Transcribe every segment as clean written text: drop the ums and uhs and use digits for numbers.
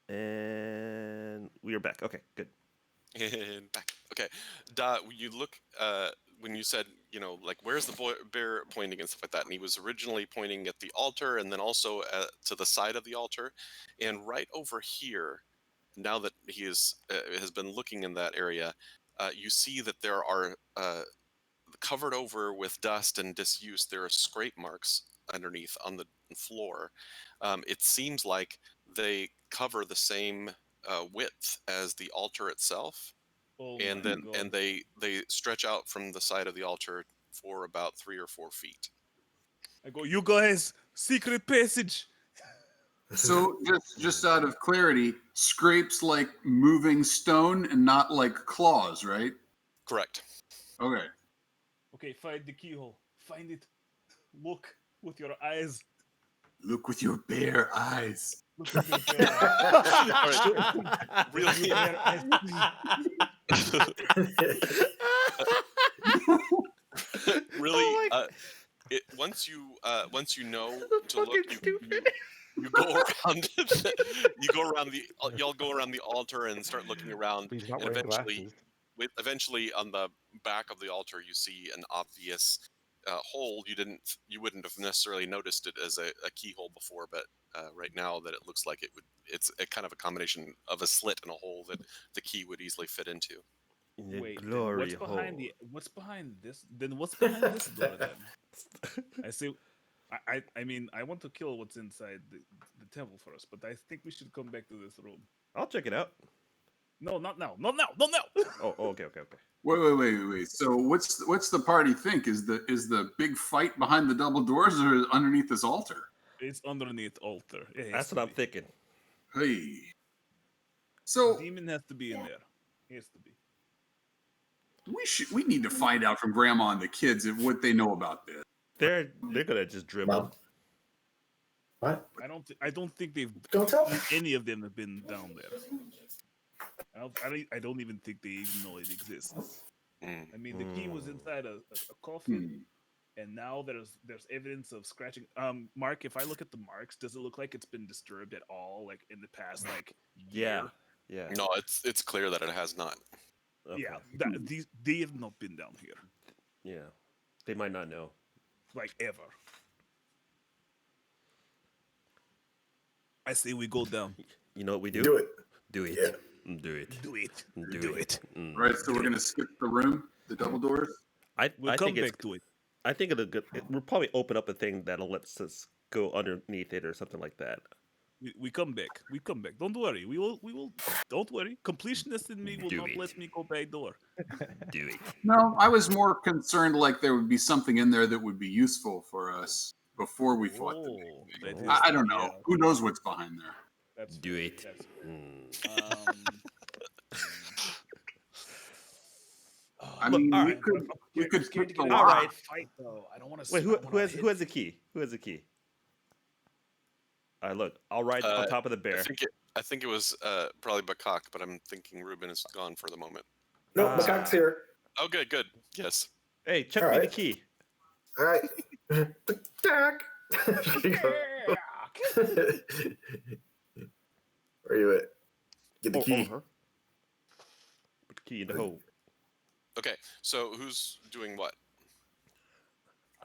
And we are back. Okay, good. And back. Okay. You look when you said, like where's the bear pointing and stuff like that, and he was originally pointing at the altar and then also to the side of the altar, and right over here. Now that he has been looking in that area, you see that there are covered over with dust and disuse. There are scrape marks underneath on the floor. It seems like they cover the same width as the altar itself, Oh and my then god. and they stretch out from the side of the altar for about 3 or 4 feet. I go, you guys, secret passage. So just out of clarity, scrapes like moving stone and not like claws, right? Correct. Okay. Okay, find the keyhole. Find it. Look with your eyes. Look with your bare eyes. Look with your bare eyes. All right. Really, Bare eyes. really. Once you know to look, you go around. Y'all go around the altar and start looking around, He's not and wearing glasses. eventually on the back of the altar you see an obvious hole. You wouldn't have necessarily noticed it as a keyhole before, but right now that it looks like it's a kind of a combination of a slit and a hole that the key would easily fit into. The Wait, then glory hole. what's behind this? Then what's behind this door then? I say, I mean, I want to kill what's inside the temple first, but I think we should come back to this room. I'll check it out. No, not now. Not now. Not now. Oh, okay. Wait. So what's the party think? Is the big fight behind the double doors or underneath this altar? It's underneath altar. It has That's to what I'm be. thinking. Hey. So Demon has to be in there. He has to be. we need to find out from Grandma and the kids what they know about this. They're gonna just dribble. Mom. What? I don't think they've Don't tell me. any of them have been down there. I don't even think they even know it exists. I mean, the key was inside a coffin, and now there's evidence of scratching. Mark, if I look at the marks, does it look like it's been disturbed at all, like in the past, like Yeah. year? No, it's clear that it has not. Okay. Yeah, they have not been down here, Yeah. They might not know. like ever. I say we go down. You know what we do? Do it. Do it. Yeah. Do it. Do it. Do it. Mm. All right, so we're gonna skip the room, the double doors. We'll I come think it's. back to it. I think we'll probably open up a thing that'll let us go underneath it or something like that. We come back. We come back. Don't worry. We will. Don't worry. Completionist in me will Do not it. let me go back door. Do it. No, I was more concerned like there would be something in there that would be useful for us before we fought the Oh, big thing. that I is- don't know. yeah, Who knows what's behind there? that's Do fair, it. that's fair. Mm. I Look, mean, all we right. could scared put to the get All lock. right. fight though. I don't want to. Wait, who has the key? Who has the key? All right, look. I'll ride on top of the bear. I think it was probably Bakak, but I'm thinking Ruben is gone for the moment. No, Ah. Macaque's here. Oh, good. Yes. Hey, check All me the right. key. All right. Jack. Where are you at? Get the key. Put the key in the hole. Okay. So who's doing what?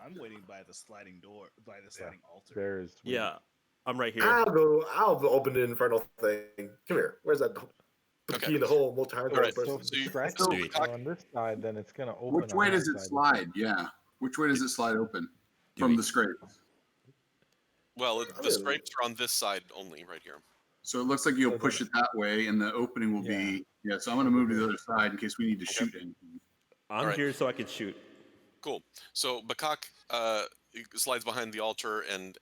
I'm waiting by the sliding door, by the sliding altar. There's Yeah, I'm right here. I'll open the infernal thing. Come here. Where's that? Put the Okay. key in the hole. Multi-hard All right. So person. if So the you- scratch so is Bakak- on this side, then it's gonna open. Which on way that does it side. slide? Yeah. Which way does it slide open? From the scrape. Well, the scrapes are on this side only, right here. So it looks like you'll So push it that way, and the opening will be. Yeah. So I'm going to move to the other side in case we need to shoot anything. I'm All right. here so I can shoot. Cool. So Bakak slides behind the altar and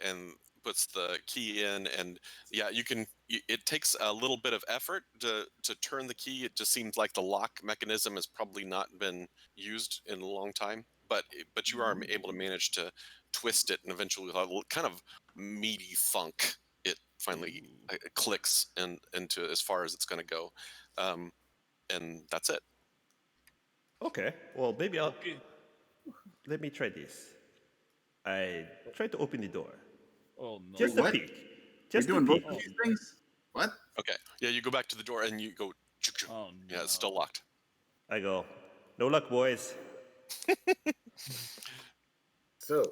puts the key in, and yeah, it takes a little bit of effort to turn the key. It just seems like the lock mechanism has probably not been used in a long time, but you are able to manage to twist it, and eventually with a kind of meaty funk, it finally clicks into as far as it's going to go, and that's it. Okay. Well, maybe I'll. Okay. Let me try this. I tried to open the door. Oh no. Just Wait, a what? peek. Just doing a both peek. of these things? What? Okay. Yeah, you go back to the door and you go. Chuk, chuk. Oh, Yeah, it's no. still locked. I go, no luck, boys. So.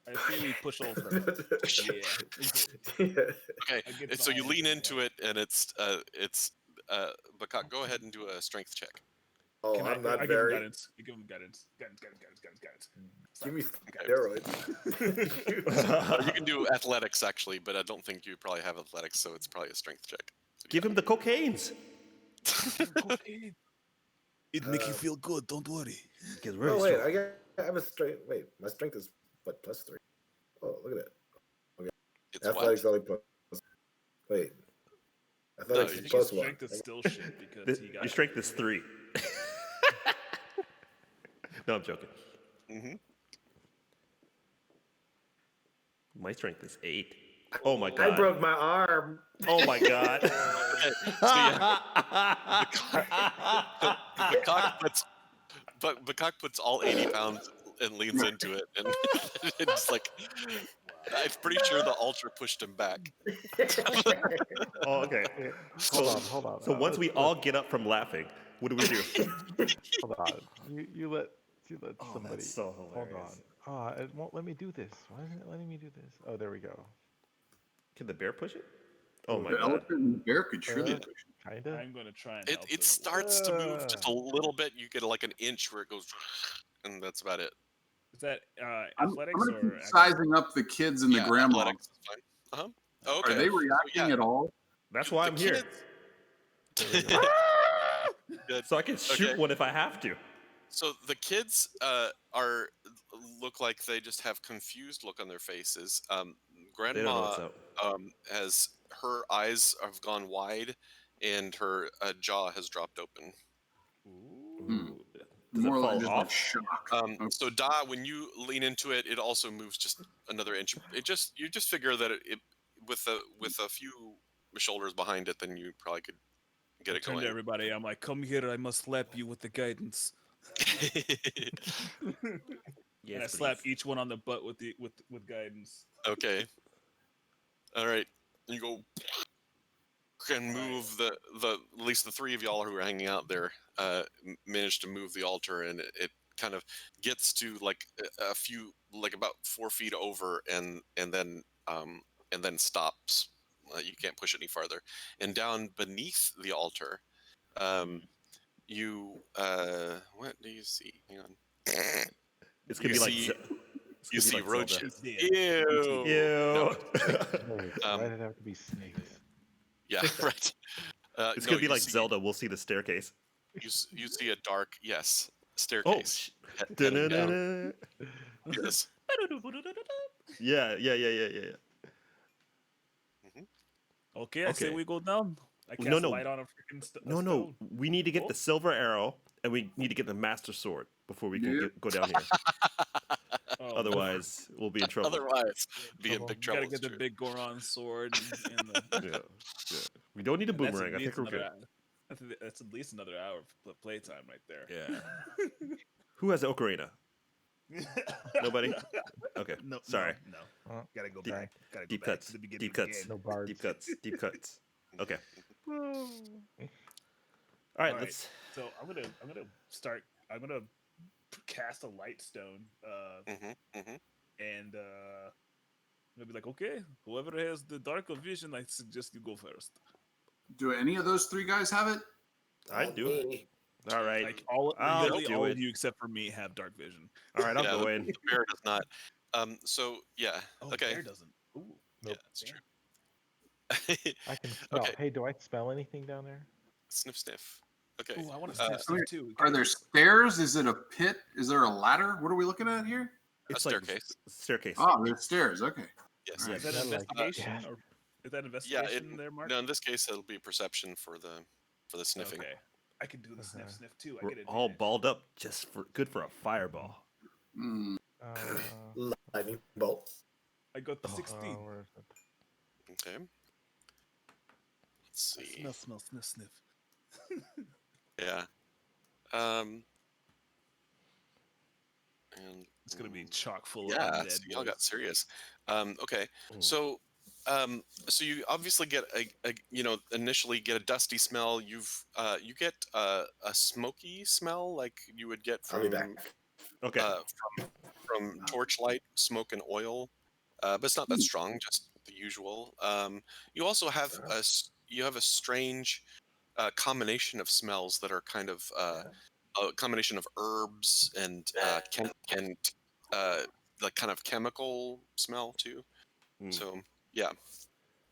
I say we push over. Yeah. Okay. I get And so you behind lean it, into it, and it's Bakak, go ahead and do a strength check. Oh, Can I'm I not give him very. guidance. I give him guidance. Guidance. Give me Okay. steroids. You can do athletics actually, but I don't think you probably have athletics, so it's probably a strength check. Give him the cocaines. It make you feel good. Don't worry. Because we're Oh wait, strong. I have a strength. Wait, my strength is what +3. Oh, look at that. It's Athletics what? only plus. Wait, athletics you is I think plus his one. strength is still shit because he got Your strength is 3. No, I'm joking. Mm-hmm. My strength is 8. Oh my I god. broke my arm. Oh my god. Bakak puts all 80 pounds and leans into it, and it's like I'm pretty sure the altar pushed him back. Oh, okay. Hold on. So once we all get up from laughing, what do we do? Hold on. You let Oh, somebody. that's so Hold on. hilarious. It won't let me do this. Why isn't it letting me do this? Oh, there we go. Can the bear push it? Oh my The god. elephant and the bear could surely push it. Kinda. I'm gonna try and It help it him. starts to move just a little bit. You get like an inch where it goes, and that's about it. Is that I'm athletics gonna or keep sizing up the kids and the Yeah, grandma. athletics is fine. Uh-huh. Okay. Are they reacting yeah. at all? That's The why I'm here. kids- Good. So I can shoot Okay. one if I have to. So the kids look like they just have confused look on their faces. They don't know Grandma what's up. has her eyes have gone wide, and her jaw has dropped open. Ooh. Does More it like fall just off? like shock. Okay. So Da, when you lean into it, it also moves just another inch. You just figure that it with a few shoulders behind it, then you probably could get it turn going. to everybody? I'm like, come here. I must slap you with the guidance. Yes, And I slap please. each one on the butt with guidance. Okay. All right. You go and move the at least the three of y'all who are hanging out there manage to move the altar, and it kind of gets to like a few, like about 4 feet over, and then stops. You can't push it any farther. And down beneath the altar, you what do you see? Hang on. It's gonna You be like see- it's You gonna be see like roach. Zelda. Ew. Ew. No, Snakes. Um, Why did it have to be snakes? yeah, right. It's No, gonna be you like see- Zelda. We'll see the staircase. You see a dark Oh. staircase. Heading down. Da-na-na-na. Yes. Yeah. Okay, I say Okay. we go down. I cast No. light on a freaking No. We need to get Oh. the silver arrow, and we need to get the master sword before we can Yeah. go down here. Oh, Otherwise, we'll be in trouble. Otherwise, be in Trouble. big you trouble. gotta get it's the true. big Goron sword and the. Yeah. We don't need a and that's at boomerang. I least think we're good. another that's at least another hour of playtime right there. Yeah. Who has the ocarina? Nobody? Okay. No, Sorry. No. Huh? Gotta go Deep- back. Gotta go Deep back cuts. to the beginning Deep of the cuts. game. No bards. Deep cuts. Deep cuts. Okay. All right. Alright. Let's. So I'm gonna cast a light stone. And I'm gonna be like, okay, whoever has the darker vision, I suggest you go first. Do any of those three guys have it? I do. All right. Like I'll literally do all it. of you except for me have dark vision. All right. I'll Yeah, go in. The bear does not. So yeah. Oh, Okay. Bear doesn't. Ooh. Yeah, Nope. that's true. I can smell. Okay. Hey, do I smell anything down there? Sniff, sniff. Okay. Ooh, I want to Uh, sniff stuff too. Are there stairs? Is it a pit? Is there a ladder? What are we looking at here? It's staircase. Like staircase. Oh, there's stairs. Okay. Yes. Alright. Is that Smell like investigation gas. or is that Yeah. investigation there, Mark? No, in this case, it'll be perception for the sniffing. Okay. I can do the sniff too. I We're get it. all balled up, just for good for a fireball. Hmm. Lightning bolt. I got the 16. Where is it? Okay. Let's see. Smell, sniff. Yeah. And It's gonna be chock full of yeah, undead. so y'all boys. got serious. Okay, Ooh. so So you obviously get initially get a dusty smell. You get a smoky smell like you would get I'll be back. Okay. From torchlight, smoke, and oil, but it's not that strong. Just the usual. You also have a strange combination of smells that are kind of a combination of herbs and like kind of chemical smell too. Mm. So yeah.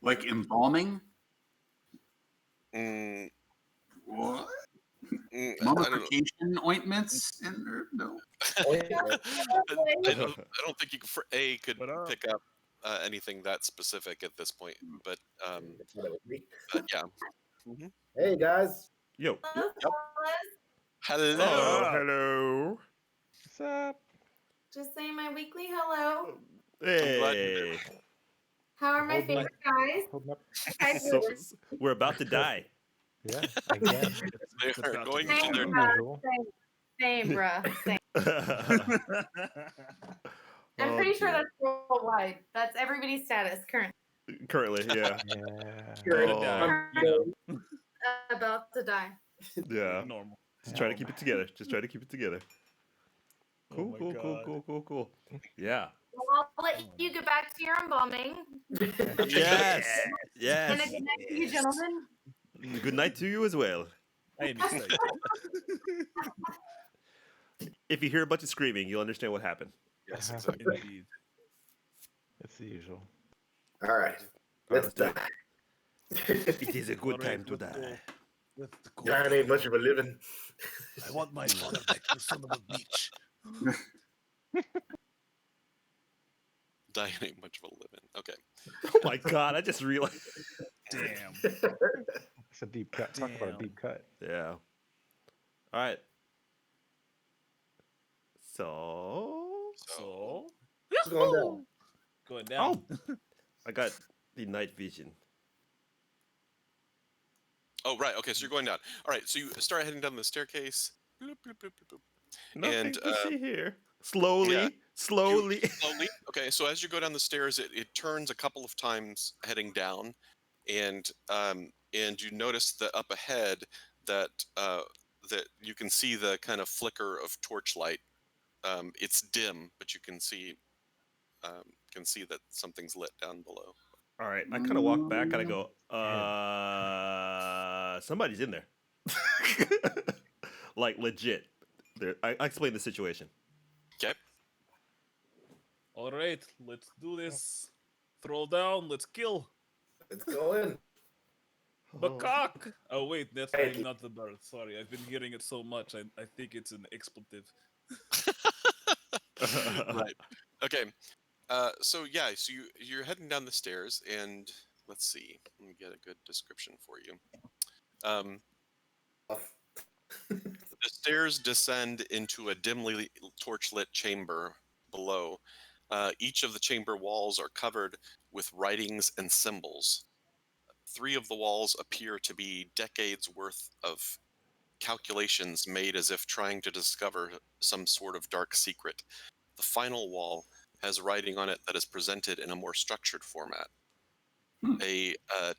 Like embalming? Mm, What? I don't know. Mummification ointments? In there? No. I don't think you could But, pick up anything that specific at this point. But yeah. Hey guys. Yo. Hello. Oh, hello. What's up? Just saying my weekly hello. glad you're Hey. How are my Hold my- favorite guys? Holding up. Guys So, we're about to die. Yeah, again. They It's are about to going be to Same, their Unusual. Same, bruh. Same. I'm Oh, pretty sure dear. that's worldwide. That's everybody's status currently. Currently, yeah. Yeah. Gonna Oh. die, you know, About to die. Yeah. normal. Just try to keep it together. Just try to keep it together. Oh Cool, my cool, God. cool. Yeah. Well, I'll let you get back to your embalming. Yes. And Yes. a good night to you, gentlemen. Good night to you as well. I am excited. If you hear a bunch of screaming, you'll understand what happened. Yes, Uh-huh. exactly. Indeed. It's the usual. All right. Let's die. It is a good Alright, time to let's go. die. Let's go. Dying ain't much of a living. I want my father back to Sonoma Beach. Dying ain't much of a living. Okay. Oh my god, I just realized. Damn. It's a deep cut. Talk about Damn. a deep cut. Yeah. All right. So. So, What's going down? going down. Oh, I got the night vision. Oh, right. Okay, so you're going down. All right, so you start heading down the staircase. Bloop, bloop, bloop, bloop, bloop. Nothing And, to see here. Slowly, yeah. slowly. Slowly. Okay, so as you go down the stairs, it turns a couple of times heading down, and you notice that up ahead that that you can see the kind of flicker of torchlight. It's dim, but you can see that something's lit down below. All right, I kind of walk back and I go, somebody's in there. Like legit. There, I explain the situation. Okay. All right, let's do this. Throw down. Let's kill. Let's go in. Macaque. Oh wait, that's Thank you. not the bird. Sorry, I've been hearing it so much. I think it's an expletive. Right. Okay. So yeah, so you're heading down the stairs, and let's see. Let me get a good description for you. The stairs descend into a dimly torchlit chamber below. Each of the chamber walls are covered with writings and symbols. 3 of the walls appear to be decades worth of calculations made as if trying to discover some sort of dark secret. The final wall has writing on it that is presented in a more structured format. A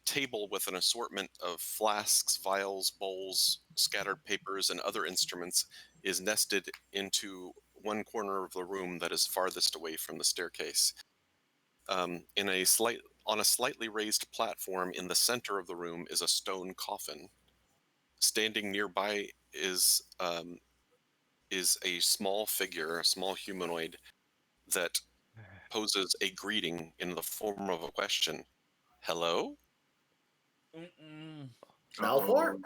table with an assortment of flasks, vials, bowls, scattered papers, and other instruments is nested into one corner of the room that is farthest away from the staircase. On a slightly raised platform in the center of the room is a stone coffin. Standing nearby is a small figure, a small humanoid, that poses a greeting in the form of a question. Hello? Balfour?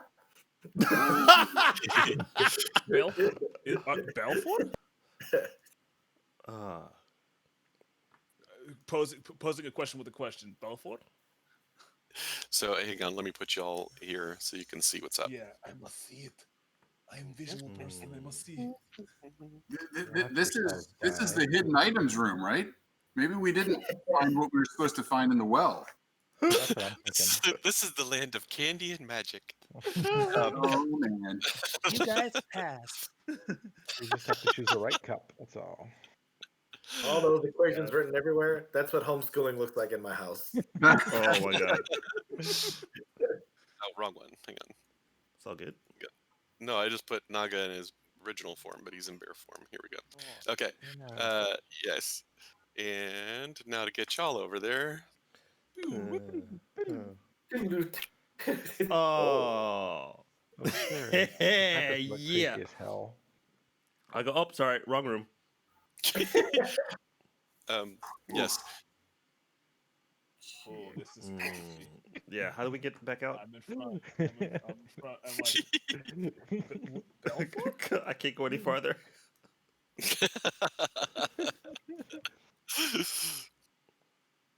Balfour? Ah. Posing a question with a question. Balfour? So hang on, let me put you all here so you can see what's up. Yeah, I must see it. I am visual person. I must see. This is the hidden items room, right? Maybe we didn't find what we were supposed to find in the well. That's what I'm thinking. This is the land of candy and magic. Oh man. You guys passed. You just have to choose the right cup. That's all. All those equations written everywhere. That's what homeschooling looks like in my house. Oh my god. Oh, wrong one. Hang on. It's all good. No, I just put Naga in his original form, but he's in bear form. Here we go. Oh, Okay. Yeah. Yes. And now to get y'all over there. Oh. Oh, sure. That does look Yeah. creepy as hell. I go. Oh, sorry, wrong room. Yes. Oh, this is Mm, creepy. yeah. How do we get back out? I'm in front. I'm in front. I'm like, Belfort? I can't go any farther.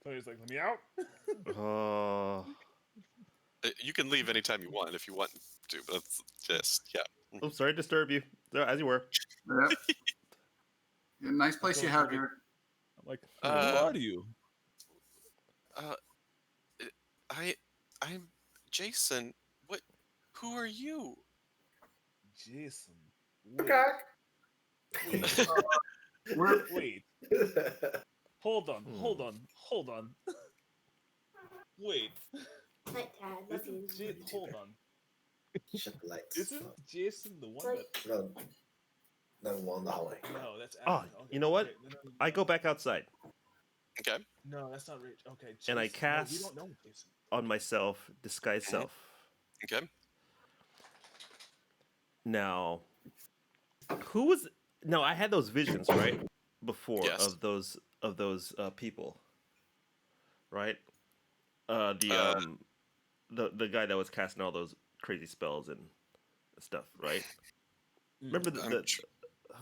Tony's like, let me out. Oh. You can leave anytime you want if you want to, but that's just, yeah. I'm sorry to disturb you. As you were. Yep. Yeah, nice place you have here. I'm like, who Uh, are you? I'm Jason. What? Who are you? Jason. Wait, Cock. wait. Hold on. Wait. Night, Dad. Love you. Hold on. Shut the lights. Isn't Jason the one that? No. No one in the hallway. No, that's. Oh, Adam. Okay, you know what? okay, no, I go back outside Okay. No, that's not Rich. Okay. And I Jason. No, we cast- don't know Jason. on myself, disguise self. Okay. Now, who was? No, I had those visions right before Yes. of those people, right? The guy that was casting all those crazy spells and stuff, right? Remember the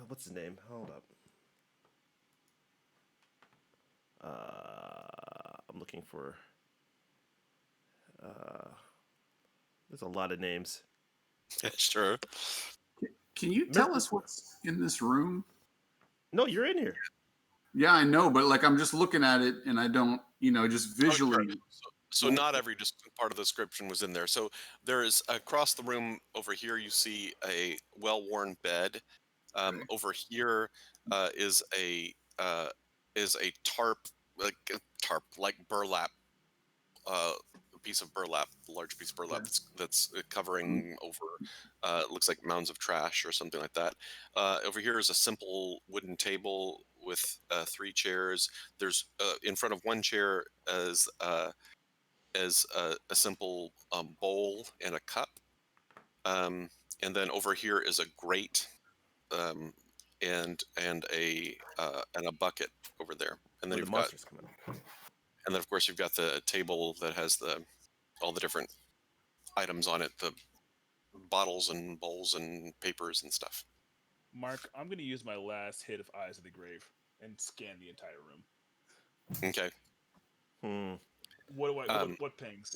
what's his name? Hold up. I'm looking for. There's a lot of names. Sure. Can you tell us what's in this room? No, you're in here. Yeah, I know, but like I'm just looking at it and I don't, just visually. So not every part of the description was in there. So there is across the room over here. You see a well-worn bed. Over here is a tarp, like burlap, piece of burlap, a large piece of burlap that's covering over. It looks like mounds of trash or something like that. Over here is a simple wooden table with 3 chairs. There's in front of one chair as a simple bowl and a cup. And then over here is a grate and a bucket over there. And then Where the you've got, monsters coming. and then of course you've got the table that has all the different items on it, the bottles and bowls and papers and stuff. Mark, I'm gonna use my last hit of Eyes of the Grave and scan the entire room. Okay. What do I? Um, what pings?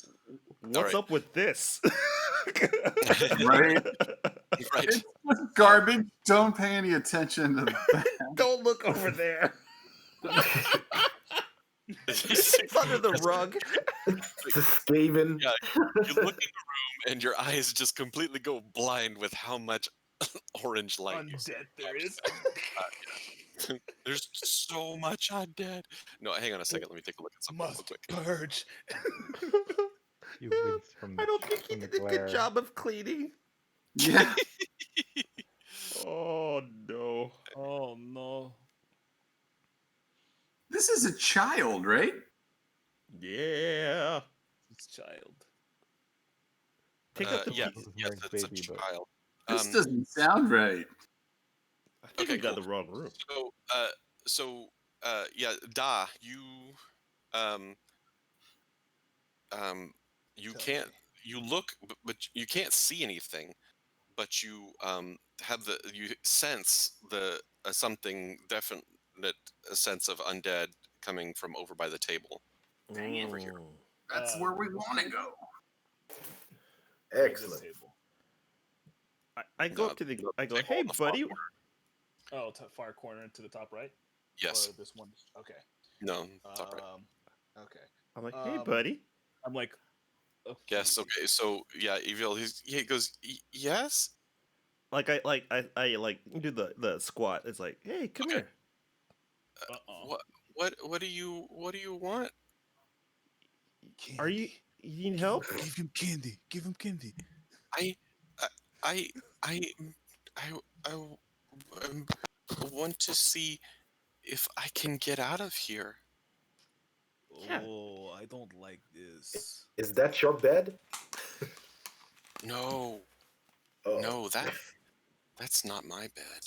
What's up with this? Right? Right. It's just garbage. Don't pay any attention to that. Don't look over there. It's under the rug. It's a Skaven. Yeah, you look in the room and your eyes just completely go blind with how much orange light you see. Undead there is. There's so much undead. No, hang on a second. Let me take a look at something real Must quick. purge. You wince from I don't think he from the did a glare. good job of cleaning. Yeah. Oh no. Oh no. This is a child, right? Yeah. It's child. Take up the Yes, This is yes, Mark's it's a baby, but- child. This doesn't sound right. I think Okay, we got cool. the wrong room. Yeah, Da, you, you Tell can't. You look, but you can't see anything. But you you sense something definite, a sense of undead coming from over by the table. Over here. That's where we want to go. Excellent. I go No, up to the. the I go, table hey in the far buddy. corner. Oh, far corner to the top right. Yes. Or this one. Okay. No. Top right. Okay. I'm like, hey Um, buddy. I'm like. Okay. Yes. Okay. So yeah, Evil. He goes. Yes. Like I like you do the squat. It's like, hey, come Okay. here. What do you want? Are you? You need help? Give him candy. Give him candy. I I I I I want to see if I can get out of here. Yeah. Oh, I don't like this. Is that your bed? No, Oh. no, that's not my bed.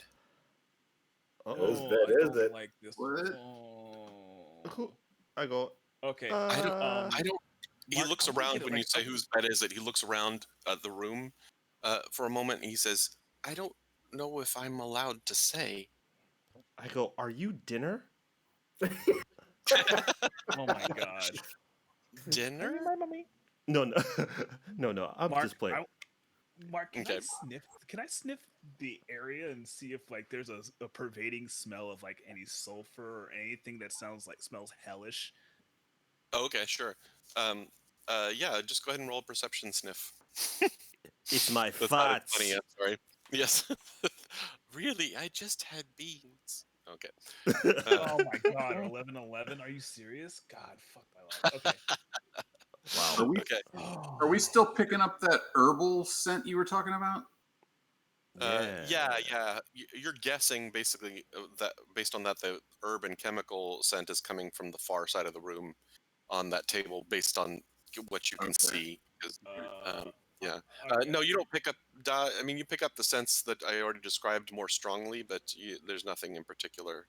Whose Oh, bed I is don't it? like this. What? Oh. I go. Okay. I don't. He Mark, looks I'm gonna around get it when you like say whose bed is it. He looks around the room for a moment, and he says, "I don't know if I'm allowed to say." I go. Are you dinner? Oh my god. Dinner? My mommy. No, no, no. I'm Mark, just playing. Mark, can I Okay. sniff? Can I sniff the area and see if like there's a pervading smell of like any sulfur or anything that smells hellish? Oh, okay, sure. Yeah, just go ahead and roll a perception sniff. It's my That sounded farts. funny. Yeah, sorry. Yes. Really, I just had beans. Okay. Oh my god, 11-11? Are you serious? God, fuck my life. Okay. Are Wow. we Okay. are we still picking up that herbal scent you were talking about? Yeah. You're guessing basically that based on that the herb and chemical scent is coming from the far side of the room on that table based on what you can Okay. see. 'Cause, yeah. Okay. No, you don't pick up. I mean, you pick up the scents that I already described more strongly, but there's nothing in particular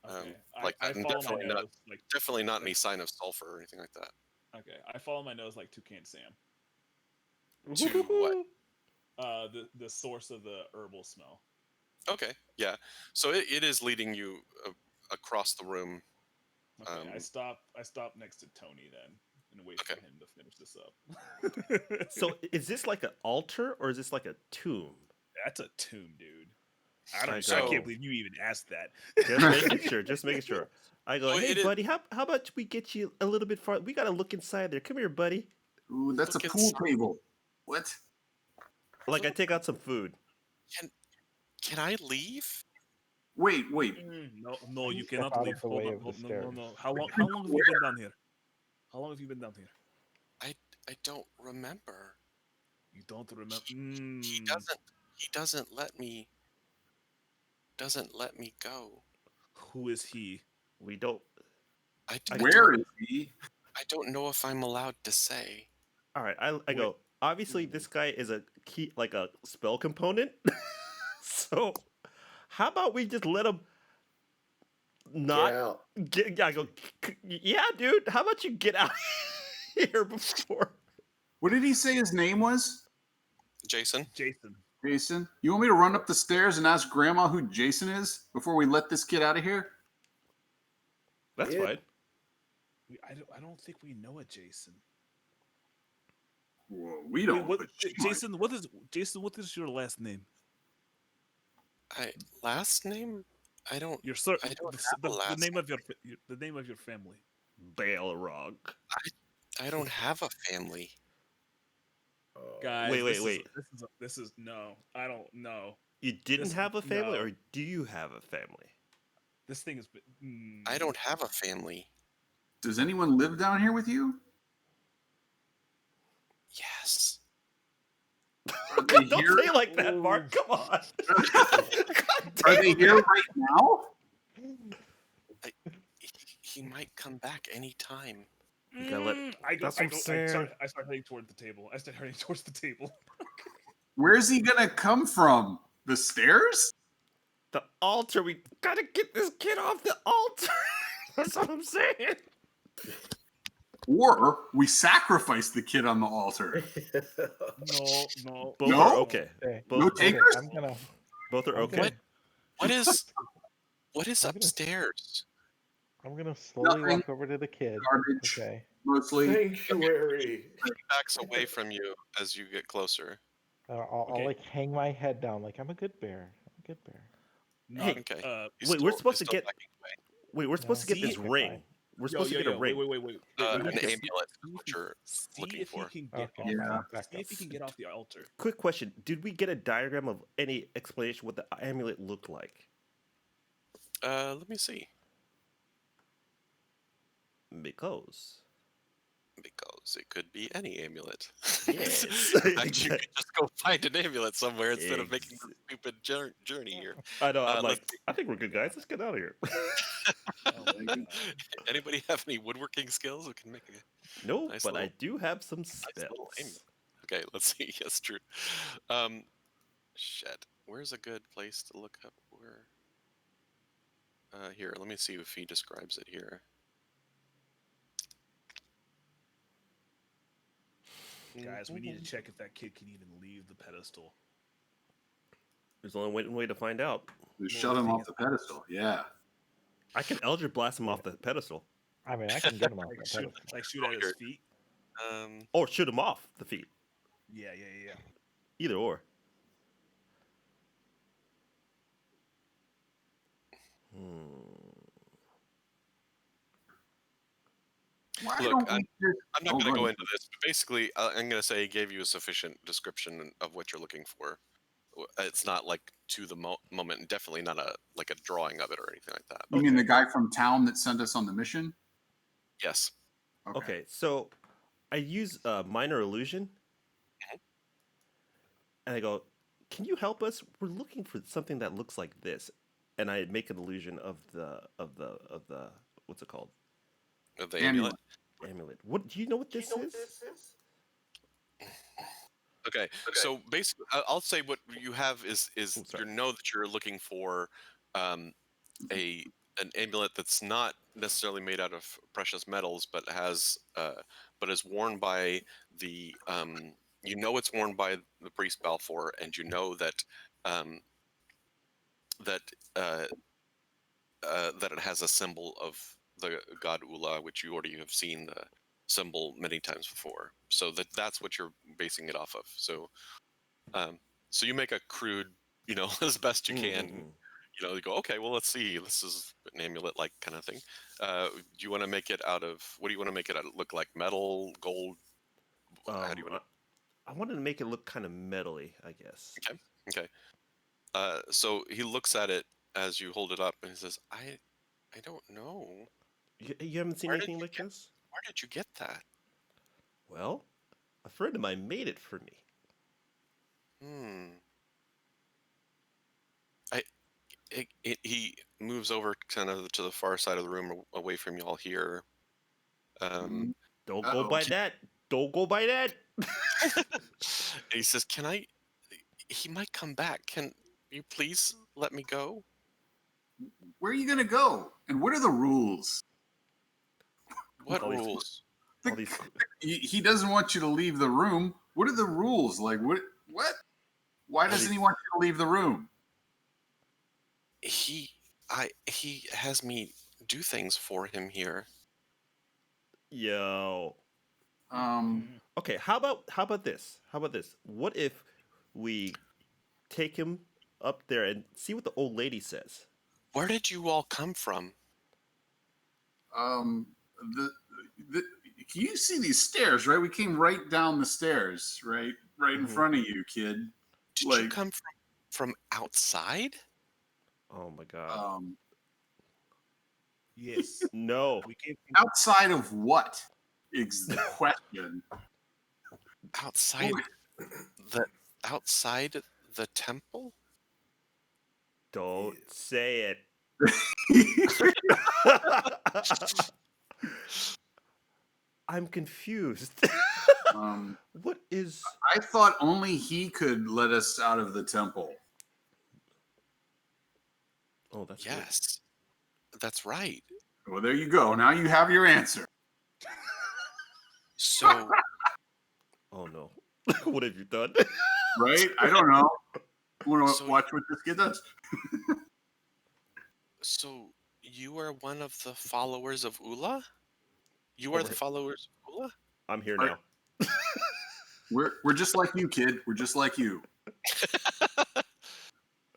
Okay. like I that. And follow my definitely not, nose like definitely not any sign of sulfur or anything like that. okay. I follow my nose like Toucan Sam. To what? The source of the herbal smell. Okay, yeah. So it is leading you across the room. Okay, I stop next to Tony then and wait Okay. for him to finish this up. So is this like an altar or is this like a tomb? That's a tomb, dude. I I can't go. believe you even asked that. Just making sure. Just making sure. I go. Oh, Hey, it is- buddy. How about we get you a little bit far? We gotta look inside there. Come here, buddy. Ooh, that's Look a at pool some- table. What? Like I take out some food. Can I leave? Wait. No, you Step cannot out of leave. the Hold way on, of the hold, no. stairs. How long have you been down here? How long have you been down here? I don't remember. You don't remember? He doesn't let me. Doesn't let me go. Who is he? We don't. Where is he? I don't know if I'm allowed to say. All right. I go. Obviously, this guy is a key, like a spell component. So, how about we just let him not Get out. get? Yeah, I go. Yeah, dude. How about you get out here before? What did he say his name was? Jason? Jason. Jason. You want me to run up the stairs and ask Grandma who Jason is before we let this kid out of here? That's Yeah. fine. I don't think we know a Jason. Well, we Wait, don't. what, but she might. Jason? What is your last name? Last name? I don't. Your sir. I don't The, have a the last name of the name of your family. Balrog. I don't have a family. Oh. Guys, Wait. This is no. I don't know. You didn't This- have a family, no. or do you have a family? This thing is. I don't have a family. Does anyone live down here with you? Yes. Are they Don't here? say it like that, Mark. Come on. Are they here right now? He might come back anytime. You gotta let- that's what I'm saying. I start heading toward the table. I start heading towards the table. Where's he gonna come from? The stairs? The altar. We gotta get this kid off the altar. That's what I'm saying. Or we sacrifice the kid on the altar? No. Both No? are okay. Okay. Both, No Okay, takers? I'm gonna. both are okay. Okay. What is I'm gonna- upstairs? I'm gonna slowly Nothing. walk over to the kid. Garbage, Okay. mostly. Sanctuary. He backs away from you as you get closer. I'll Okay. like hang my head down like I'm a good bear. I'm a good bear. Not, Okay. He's Wait, we're still- supposed he's to still get- backing away. Wait, we're supposed to get See? this Okay, ring. fine. We're supposed to get a ring. Wait. An Wait, amulet is see what you're looking if he for. can get Okay, off. Yeah. back See up. if he can get off the altar. Quick question: did we get a diagram of any explanation what the amulet looked like? Let me see. Because. Because it could be any amulet. Yes. And you could just go find an amulet somewhere instead of making Ex- the stupid journey here. I know. I'm let's like, I think we're good guys. Let's get out of here. Oh my god. Anybody have any woodworking skills? We can make a No, Nice but I little- do have some nice little spells. amulet. Okay, let's see. Yes, true. Shit. Where's a good place to look up where? Here, let me see if he describes it here. Guys, we need to check if that kid can even leave the pedestal. There's only one way to find out. Just shut him off the pedestal. Yeah. I can Eldritch Blast him off the pedestal. I mean, I can get him off Like that shoot, pedestal. like shoot at his feet. Or shoot him off the feet. Yeah. Either or. Why Look, don't we just... I'm not Oh, going to go go ahead. into this, but basically, I'm going to say he gave you a sufficient description of what you're looking for. It's not like to the moment, and definitely not a drawing of it or anything like that. You mean the guy from town that sent us on the mission? Yes. Okay, so I use minor illusion, and I go, "Can you help us? We're looking for something that looks like this," and I make an illusion of the what's it called? Of the amulet. Amulet. What do you know what this is? Okay, so basically, I'll say what you have is sorry. you know that you're looking for an amulet that's not necessarily made out of precious metals, but has but is worn by the you know it's worn by the priest Balfour, and you know that that it has a symbol of the god Ula, which you already have seen the symbol many times before. So that's what you're basing it off of. So so you make a crude, as best you can. Mm-hmm. You go, okay, well, let's see. This is an amulet-like kind of thing. Do you want to make it out of? What do you want to make it out of? Look like metal, gold? How do you want I wanted to make it look kind of metally, I guess. Okay. So he looks at it as you hold it up, and he says, "I don't know. You haven't seen Where did anything you like get- this? Where did you get that?" Well, a friend of mine made it for me. He moves over kind of to the far side of the room, away from y'all here. Don't go Uh-oh. by that. Don't go by that. And he says, "Can I? He might come back. Can you please let me go?" Where are you going to go? And what are the rules? What All these- rules? All these He doesn't want you to leave the room. What are the rules? Like, what? Why doesn't he want you to leave the room? He has me do things for him here. Yo. Um, Okay, how about this? How about this? What if we take him up there and see what the old lady says? Where did you all come from? you see these stairs, right? We came right down the stairs, right in Mhm. front of you, kid. Did you come from outside? Oh my god. Yes. No. We came from Outside of what is the question? Outside the temple? Don't say it. I'm confused. What is I thought only he could let us out of the temple. Oh, that's weird. Yes. That's right. Well, there you go. Now you have your answer. So Oh no. What have you done? Right? I don't know. Want to So- watch what this kid does? So you are one of the followers of Ula? You are the Alright. followers of Ula? I'm here Right. now. We're just like you, kid. We're just like you.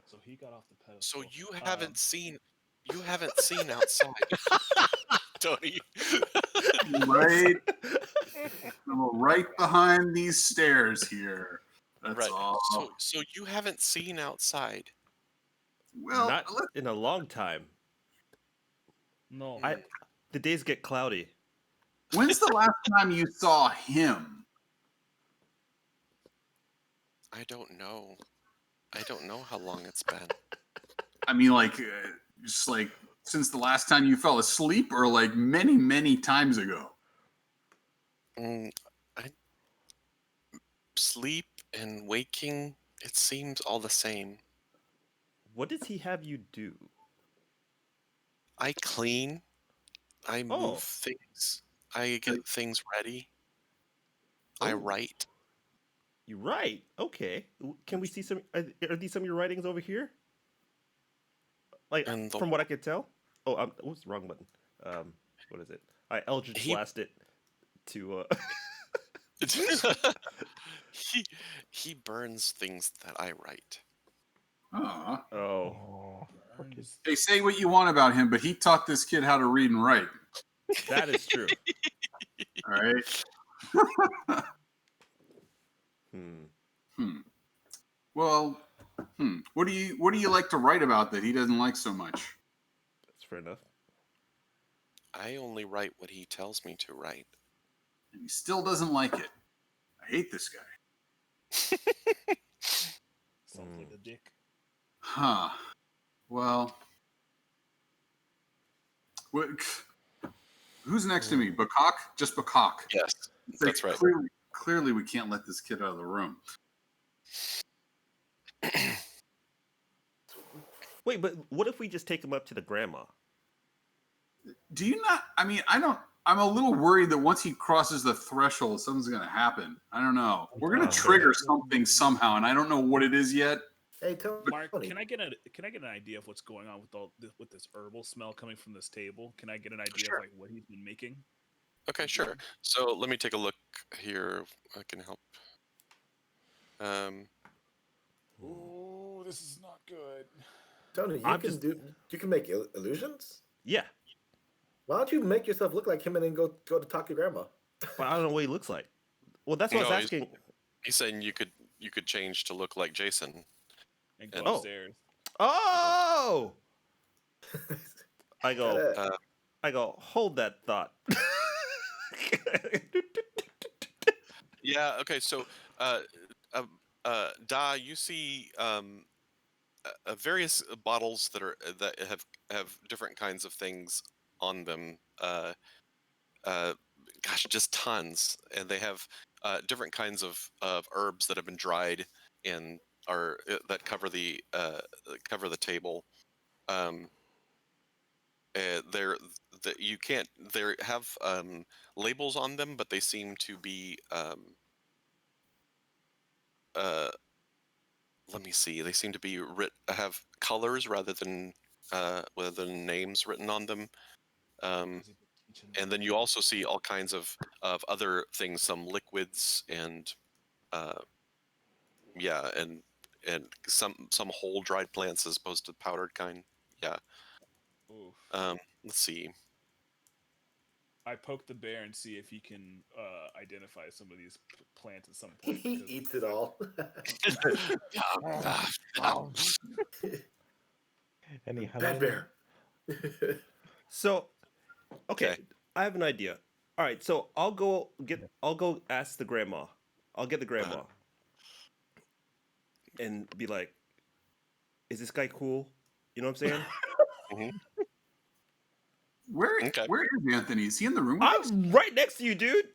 So he got off the pedestal. So you haven't seen outside, Tony. Right? Right behind these stairs here. That's Right. all. So you haven't seen outside. Well, Not in a long time. No. The days get cloudy. When's the last time you saw him? I don't know. I don't know how long it's been. I mean, like, just like since the last time you fell asleep, or like many, many times ago. I sleep and waking. It seems all the same. What does he have you do? I clean. I move Oh. things. I get things ready. I Oh. write. You write. Okay. Can we see some? Are these some of your writings over here? Like And the- from what I could tell. Oh, what's the wrong button? What is it? I Eldritch Blast it to. he burns things that I write. Oh. Oh, Hey, say what you want about him, but he taught this kid how to read and write. that is true. All right. Well, what do you like to write about that he doesn't like so much? That's fair enough. I only write what he tells me to write. And he still doesn't like it. I hate this guy. Sounds like a dick. Huh. Well, who's next to me? Bakak? Just Bakak. Yes, It's like, that's right. Clearly, we can't let this kid out of the room. Wait, but what if we just take him up to the grandma? Do you not? I mean, I don't. I'm a little worried that once he crosses the threshold, something's going to happen. I don't know. We're going to trigger something somehow, and I don't know what it is yet. Hey, Tony. Mark, can I get an idea of what's going on with this herbal smell coming from this table? Can I get an idea of like what he's been making? Okay, sure. So let me take a look here. I can help. Oh, this is not good. Tony, you can make illusions? Yeah, Why don't you make yourself look like him and then go to talk to grandma? but I don't know what he looks like. Well, that's what I was asking. He's saying you could change to look like Jason. And go And- upstairs. Oh! I go. Uh, I go. Hold that thought. Yeah. Okay. So, Da, you see various bottles that have different kinds of things on them. Gosh, just tons, and they have different kinds of herbs that have been dried and are that cover the table. They're you can't. They have labels on them, but they seem to be. Let me see. They seem to be have colors rather than names written on them. And then you also see all kinds of other things, some liquids and yeah, and some whole dried plants as opposed to powdered kind. Yeah. Oof. Let's see. I poke the bear and see if he can identify some of these plants at some point. He eats it all. Any Bad bear. So, okay, I have an idea. All right, so I'll go ask the grandma. I'll get the grandma and be like, "Is this guy cool?" You know what I'm saying? Mhm. Where Okay. Where is Anthony? Is he in the room? With us? I'm right next to you, dude.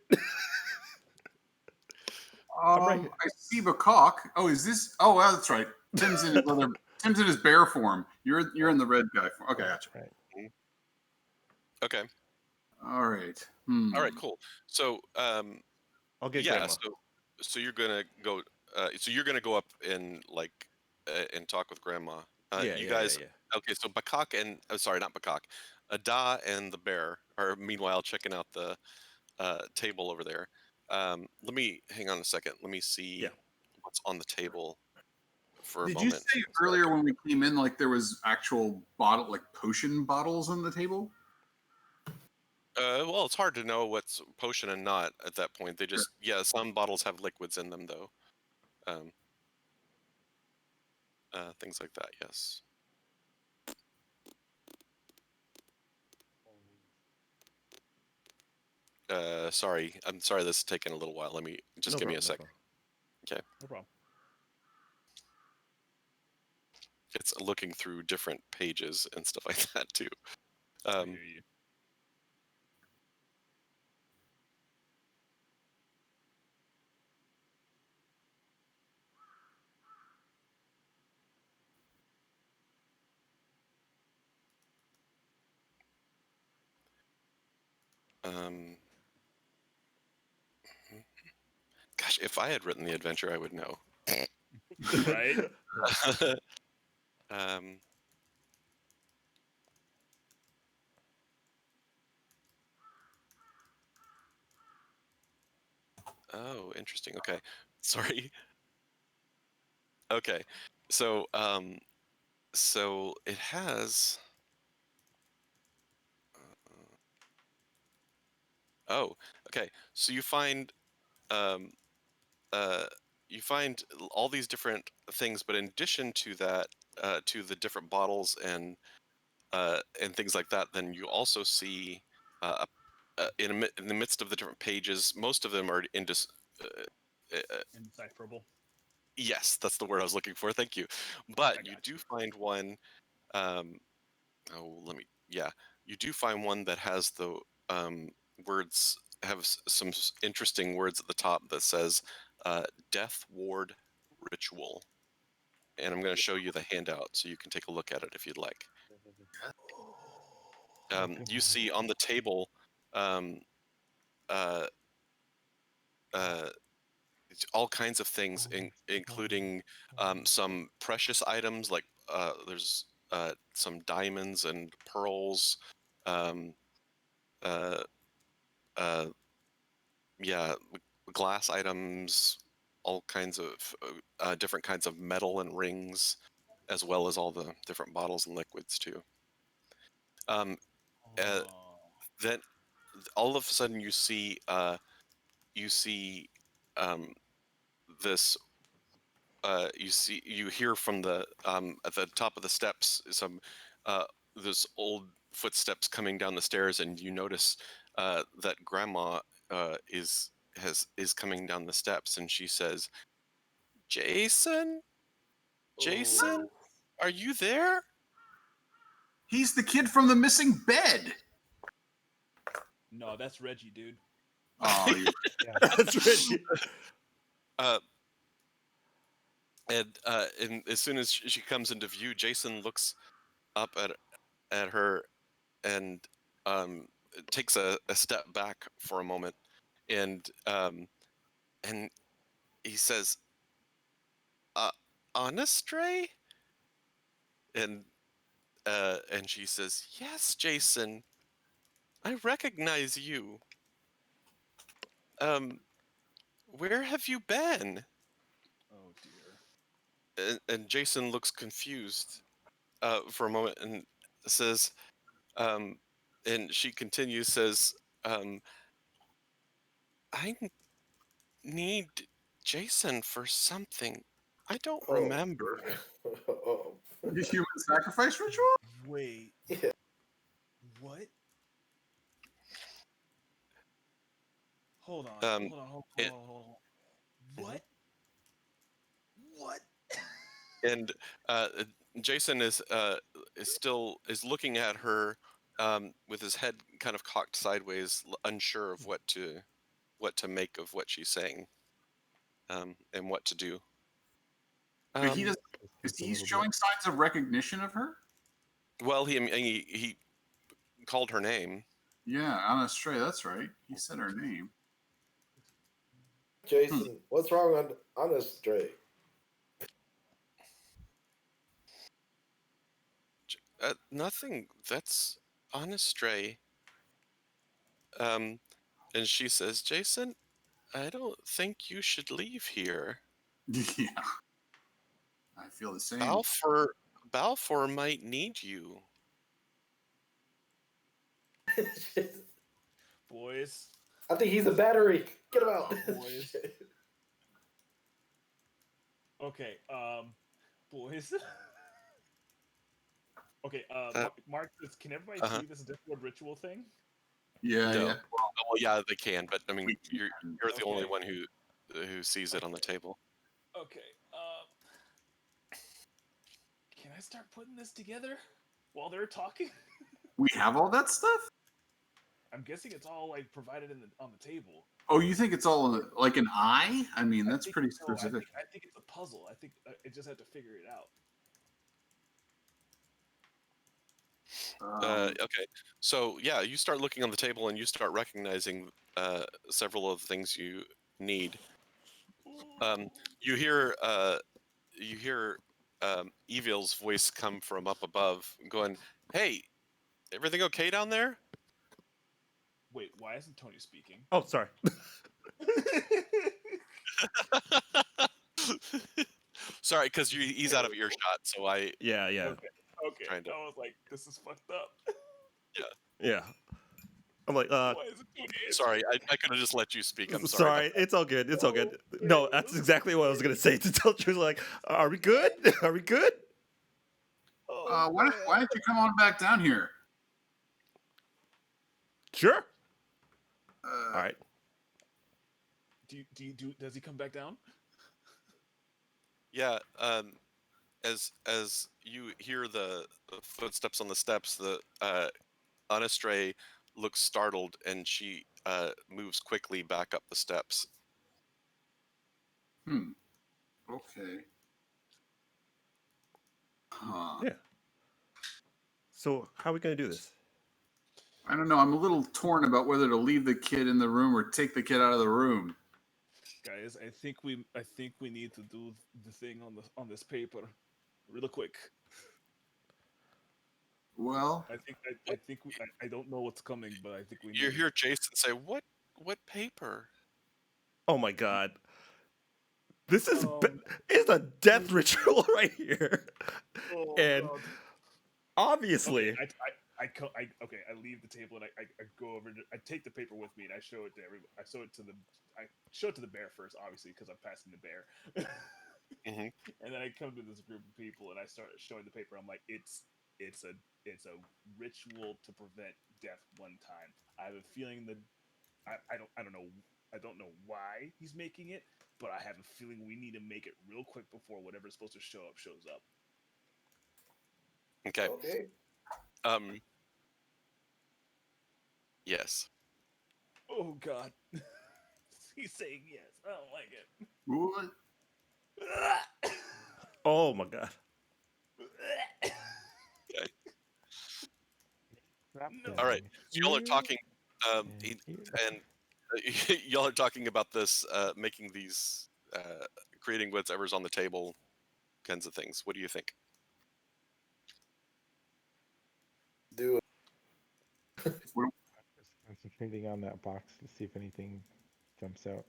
right here. I see Bakak. Oh, is this? Oh, well, that's right. Tim's in his bear form. You're in the red guy form. Okay, gotcha. Right. Okay. All right. All right. Cool. So I'll get yeah. grandma. So you're gonna go. So you're gonna go up and and talk with grandma. You guys. Yeah. Okay. So Bakak and sorry, not Bakak. Da and the bear are meanwhile checking out the table over there. Let me hang on a second. Let me see what's on the table for a Did moment. you say earlier when we came in, like there was actual potion bottles on the table? Well, it's hard to know what's potion and not at that point. They just some bottles have liquids in them though. Things like that. Yes. Sorry, I'm sorry this is taking a little while. Let me just No give me a problem, no second. No problem. It's looking through different pages and stuff like that too. I Um, hear you. um, gosh, if I had written the adventure, I would know. Right? um, oh, interesting. Okay, sorry. Okay, so so it has. Oh, okay. So um, you find all these different things, but in addition to that, to the different bottles and things like that, then you also see in the midst of the different pages, most of them are Indecipherable. yes, that's the word I was looking for. Thank you. I But you got do find one. Um, oh, yeah, you do find one that has the words have some interesting words at the top that says "Death Ward Ritual," and I'm going to show you the handout so you can take a look at it if you'd like. You see on the table um, uh, uh, all kinds of things, including some precious items like there's some diamonds and pearls, um, uh, uh, yeah, glass items, all kinds of different kinds of metal and rings, as well as all the different bottles and liquids too. Uh, Oh. then all of a sudden you see um, this you hear from the at the top of the steps some this old footsteps coming down the stairs, and you notice that grandma is coming down the steps, and she says, Jason, Jason, are you there? He's the kid from the missing bed. No, that's Reggie, dude. Oh, you That's Reggie. uh, and as soon as she comes into view, Jason looks up at her and um, takes a step back for a moment, and and he says, "Honest, Ray?" And she says, "Yes, Jason, I recognize you. Um, where have you been?" Oh dear. And Jason looks confused for a moment and says, and she continues, says, um, "I need Jason for something. I don't remember." the human sacrifice ritual? Wait. Yeah. What? Hold on. Um, Hold on. Hold it- on. Hold on. What? What? and Jason is still looking at her with his head kind of cocked sideways, unsure of what to make of what she's saying, and what to do. But he Um, does. Is he showing signs of recognition of her? well, he called her name. Yeah, Anna Stray. That's right. He said her name. Jason, what's wrong on this stray? Nothing. That's Honest Stray. And she says, Jason, I don't think you should leave here. Yeah, I feel the same. Balfour might need you. Boys. I think he's a battery. Get him out. Boys. Okay. Boys. Okay. Mark, can everybody Uh-huh. see this Discord ritual thing? Yeah, No. yeah. Well, yeah, they can, but I mean, We you're can. the only Okay. one who sees it on the table. Okay. Can I start putting this together while they're talking? We have all that stuff? I'm guessing it's all like provided on the table. Oh, you think it's all like an eye? I mean, I that's think pretty so. I specific. think it's a puzzle. I think I just have to figure it out. Okay, so yeah, you start looking on the table and you start recognizing several of the things you need. You hear Evil's voice come from up above, going, "Hey, everything okay down there?" Wait, why isn't Tony speaking? Oh, sorry. Sorry, because he's out of earshot, so I Yeah, yeah, Okay. trying to. I was like, this is fucked up. yeah. I'm like, Why isn't Tony Sorry, I could have just let you speak. I'm sorry. sorry. It's all good. It's all good. No, that's exactly what I was gonna say. To tell you, like, are we good? Are we good? Why don't you come on back down here? Sure. Uh, All right. Does he come back down? Yeah. As you hear the footsteps on the steps, the Anastray looks startled and she moves quickly back up the steps. Okay. Huh. Yeah. So how are we gonna do this? I don't know. I'm a little torn about whether to leave the kid in the room or take the kid out of the room. Guys, I think we need to do the thing on this paper, real quick. Well, I think I don't know what's coming, but I think we. You need hear Jason say, "What paper?" Oh my god. This is Um, it's a death ritual right here. Oh, And God. obviously, Okay, I leave the table and I go over. I take the paper with me and I show it to everybody. I show it to the bear first, obviously, because I'm passing the bear. Mhm. And then I come to this group of people and I start showing the paper. I'm like, it's a ritual to prevent death one time. I have a feeling that I don't know why he's making it, but I have a feeling we need to make it real quick before whatever's supposed to show up shows up. Okay. Okay. Yes. Oh God. He's saying yes. I don't like it. what? oh my god. Okay. No. All right. Y'all are talking, And and y'all are talking about this, making these, creating whatever's on the table, kinds of things. What do you think? Do Just concentrating on that box to see if anything jumps out.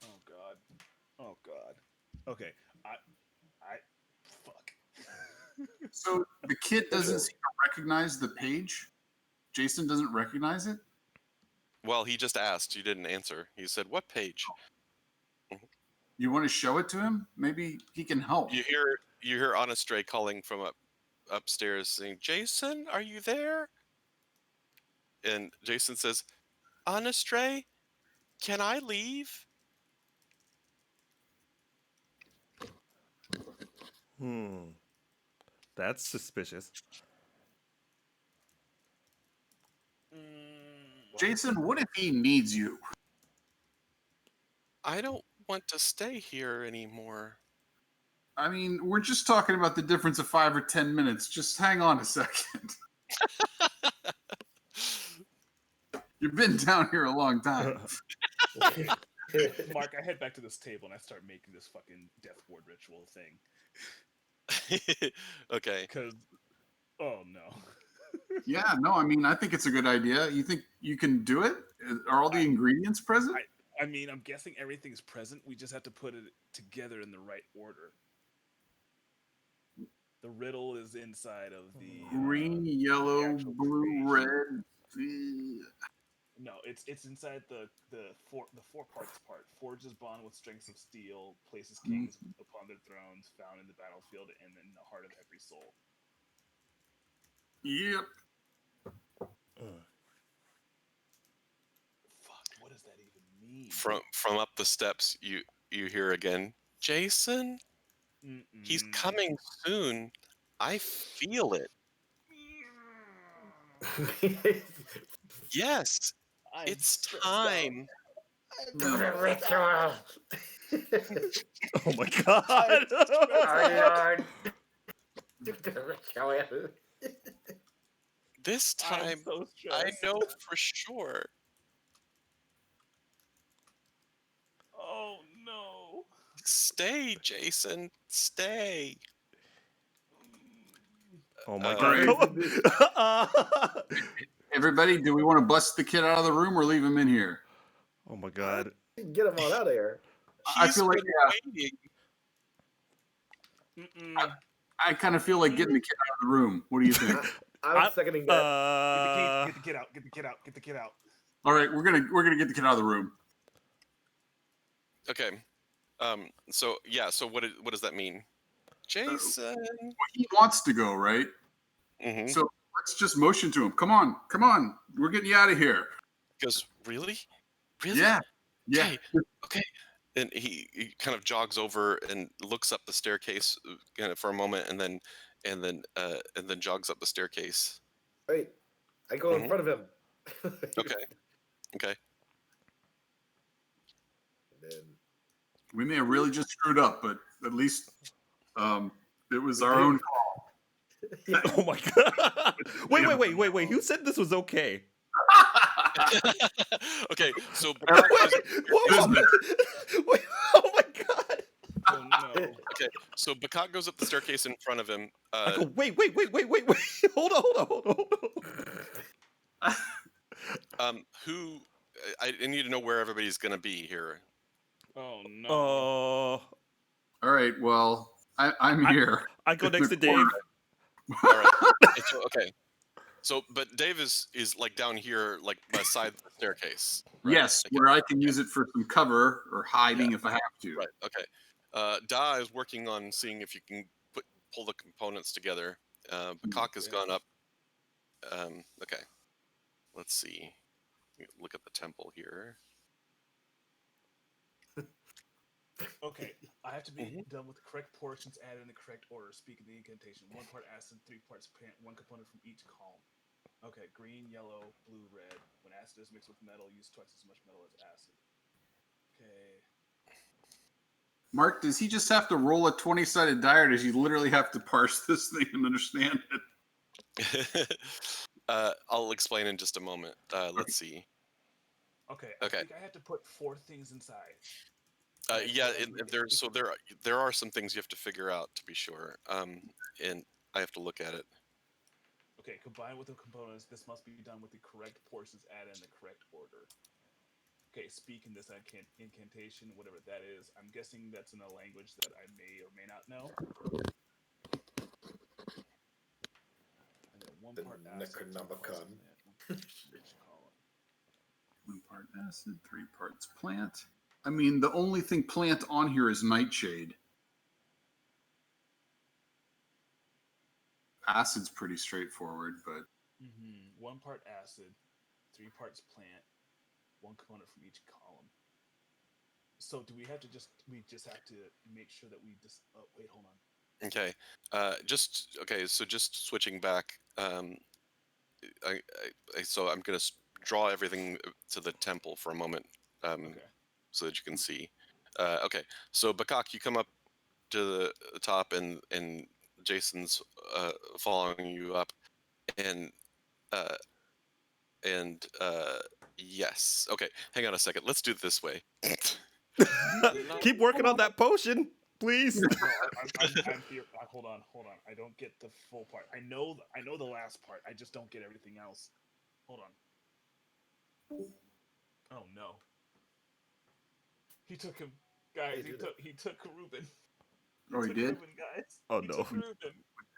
Oh God. Oh God. Okay. Fuck. So the kid doesn't seem to recognize the page? Jason doesn't recognize it? Well, he just asked. You didn't answer. He said, "What page?" You want to show it to him? Maybe he can help. You hear Anastray calling from upstairs, saying, "Jason, are you there?" And Jason says, "Anastray, can I leave?" That's suspicious. Jason, what if he needs you? I don't want to stay here anymore. I mean, we're just talking about the difference of 5 or 10 minutes. Just hang on a second. You've been down here a long time. Mark, I head back to this table and I start making this fucking death ward ritual thing. Okay. Cause, oh no. Yeah, no, I mean, I think it's a good idea. You think you can do it? Are all the ingredients present? I mean, I'm guessing everything's present. We just have to put it together in the right order. The riddle is inside of the Green, yellow, actual blue, page. red. No, it's inside the four parts part. Forges bond with strengths of steel, places kings upon their thrones, found in the battlefield, and in the heart of every soul. Yep. Fuck, what does that even mean? From up the steps, you hear again, Jason, he's Mm-mm. coming soon. I feel it. Yes, I'm it's stressed out. time. Do the ritual. Oh my god! Oh, Lord. Do the ritual. This I'm time, so I stressed. know for sure. Oh no. Stay, Jason. Stay. Oh my Uh, god! Everybody, do we want to bust the kid out of the room or leave him in here? Oh my god! Get him on out of here. I He's feel like been waiting. Mm-mm. I kind of feel like getting the kid out of the room. What do you think? I'm seconding that. Get the kid out. Get the kid out. Get the kid out. All right, we're gonna get the kid out of the room. Okay. So yeah. So what does that mean, Jason? Well, he wants to go, right? Mm-hmm. So let's just motion to him. Come on, we're getting you out of here. He goes, really? Really? Yeah, yeah. Okay. Okay. And he kind of jogs over and looks up the staircase kind of for a moment, and then jogs up the staircase. Wait, I go in front of him. Okay. Okay. And then We may have really just screwed up, but at least it was our own call. Oh my god! Wait! Who said this was okay? Okay. So Wait! Wait! Oh my god! Oh no. okay. So Bakak goes up the staircase in front of him. I go, wait! Hold on! Who? I need to know where everybody's gonna be here. Oh no. Oh, All right, well, I'm here. I go next to Dave. All right. Okay. So, but Dave is like down here, like beside the staircase. Right? Yes, Okay. where I can use it for some cover or hiding if I have to. Right. Okay. Da is working on seeing if you can pull the components together. Bakak has gone up. Okay. Let's see. Look at the temple here. Okay, I have to be done with the correct portions added in the correct order. Speaking the incantation. 1 part acid, 3 parts plant, 1 component from each column. Okay, green, yellow, blue, red. When acid is mixed with metal, use twice as much metal as acid. Okay. Mark, does he just have to roll a 20-sided die, or does he literally have to parse this thing and understand it? I'll explain in just a moment. Let's see. Okay. Okay. I think I had to put 4 things inside. Yeah, there are some things you have to figure out to be sure. And I have to look at it. Okay, combined with the components, this must be done with the correct portions added in the correct order. Okay, speaking this incantation, whatever that is, I'm guessing that's in a language that I may or may not know. And then 1 The part acid, 2 parts Necronomicon. plant, 1 part acid, 3 parts plant. I mean, the only thing plant on here is Nightshade. Acid's pretty straightforward, but 1 part acid, 3 parts plant, 1 component from each column. So do we have to we just have to make sure that we just wait, hold on. Okay. So just switching back. So I'm gonna draw everything to the temple for a moment. Okay. So that you can see. Okay. So Bakak, you come up to the top, and Jason's following you up, and yes. Okay. Hang on a second. Let's do it this way. Keep working on that potion, please. No, I'm here. Hold on. I don't get the full part. I know the last part. I just don't get everything else. Hold on. Oh no. He took him, guys. He took Ruben. oh, he took did. Ruben, guys. Oh, He no. took Ruben.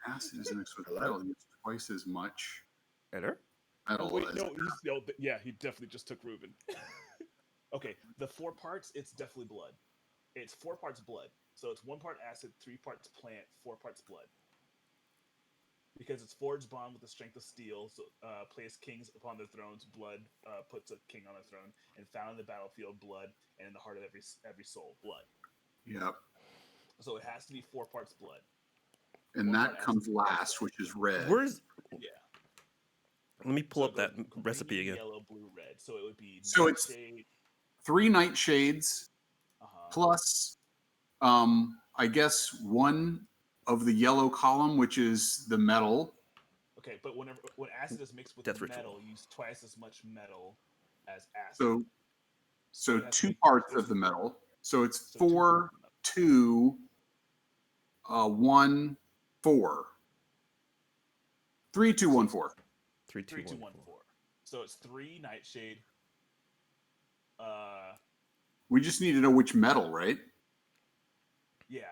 Acid is mixed with metal. It's twice as much Enter. metal. Oh, wait, as- yeah, he definitely just took Ruben. Okay, the 4 parts, it's definitely blood. It's 4 parts blood. So it's 1 part acid, 3 parts plant, 4 parts blood. because its forged bond with the strength of steel. So, place kings upon their thrones. Blood puts a king on a throne, and found in the battlefield blood, and in the heart of every soul blood. Yep. So it has to be 4 parts blood. And that comes last, which is red. Where's? Yeah. Let me pull So up that green, recipe again. Yellow, blue, red. So it would be. So it's nightshade, 3 nightshades plus, I guess, 1 of the yellow column, which is the metal. Okay, but when acid is mixed with Death metal, ritual. use twice as much metal as acid. So it has to 2 be- parts of the metal. So it's So 2 parts 4, of metal. 2, 1, 4. 3, 2, 1, 4. 3, 3, 2, 1, 1, 4. So it's 3 nightshade. We just need to know which metal, right? Yeah.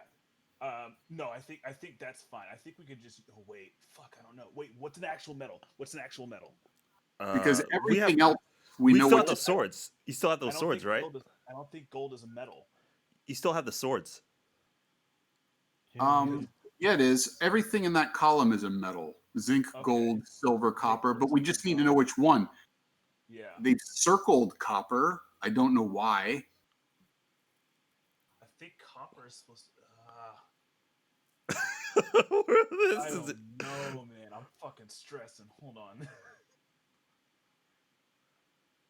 No, I think that's fine. I think we could just. Oh wait, fuck, I don't know. Wait, what's an actual metal? What's an actual metal? Because we have everything else we know still what have those swords. You still have I those don't swords, think right? I don't think gold is a metal. You still have the swords. Yeah, it is. Everything in that column is a metal. Zinc, Okay. gold, silver, copper, but we just need to know which one. Yeah. They've circled copper. I don't know why. I think copper is supposed to. This I is don't know, man. I'm fucking stressing. Hold on.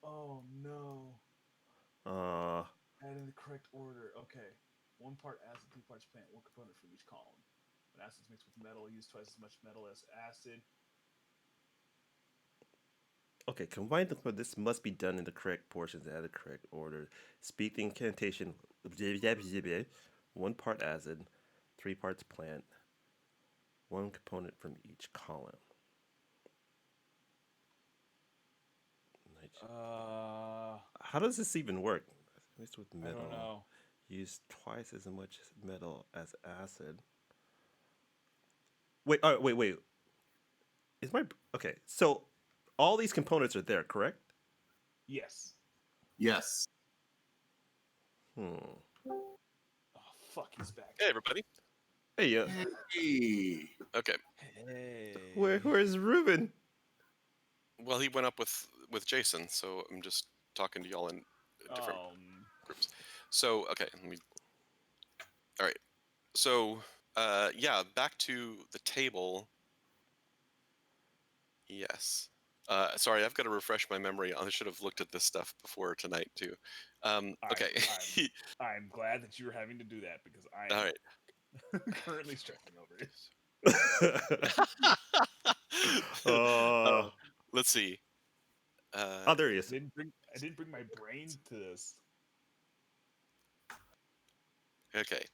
Oh no. Add in the correct order. Okay. 1 part acid, 2 parts plant, 1 component from each column. When acid's mixed with metal, use twice as much metal as acid. Okay, combine the. This must be done in the correct portions and the correct order. Speak the incantation. 1 part acid, 3 parts plant, 1 component from each column. How does this even work? Mixed with metal. I don't know. Use twice as much metal as acid. Wait, wait. Is my okay? So all these components are there, correct? Yes. Yes. Oh fuck, he's back. Hey, everybody. Hey, Hey. Okay. Hey. where's Ruben? Well, he went up with Jason, so I'm just talking to y'all in different groups. So, okay, let me. All right. So, yeah, back to the table. Yes. Sorry, I've got to refresh my memory. I should have looked at this stuff before tonight too. Okay. I'm glad that you're having to do that because I'm All right. currently stressing over it. Let's see. Oh, there he is. I didn't bring my brain to this. Okay.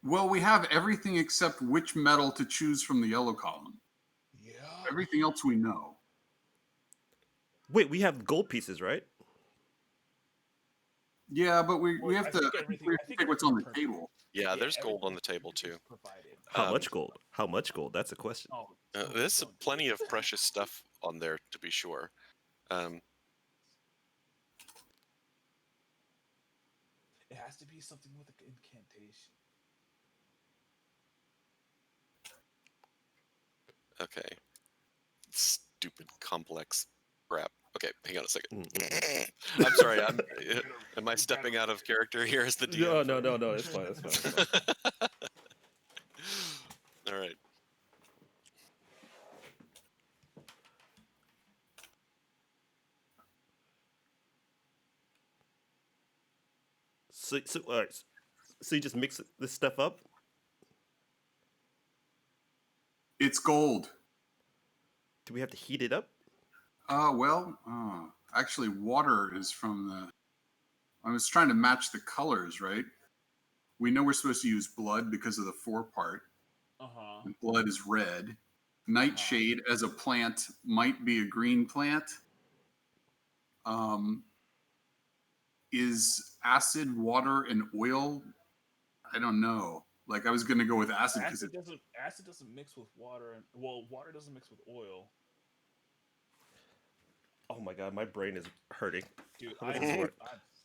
Well, we have everything except which metal to choose from the yellow column. Yeah. Everything else we know. Wait, we have gold pieces, right? Yeah, but we Well, have I to think everything- I think pick what's on the everything table. Yeah, Yeah, there's gold on everything the table too. provided. How much gold? How much gold? That's a question. Oh, There's don't do plenty it. of precious stuff on there, to be sure. It has to be something with an incantation. Okay. Stupid complex crap. Okay, hang on a second. I'm sorry. Am I stepping out of character here as the DM? No. It's fine. It's fine. All right. So all right. So you just mix this stuff up? It's gold. Do we have to heat it up? Actually, water is from the. I was trying to match the colors, right? We know we're supposed to use blood because of the 4 part. And blood is red. Nightshade as a plant might be a green plant. Is acid, water, and oil? I don't know. Like I was gonna go with acid because Acid doesn't mix with water, and water doesn't mix with oil. Oh my god, my brain is hurting. Dude, How I'm does this work?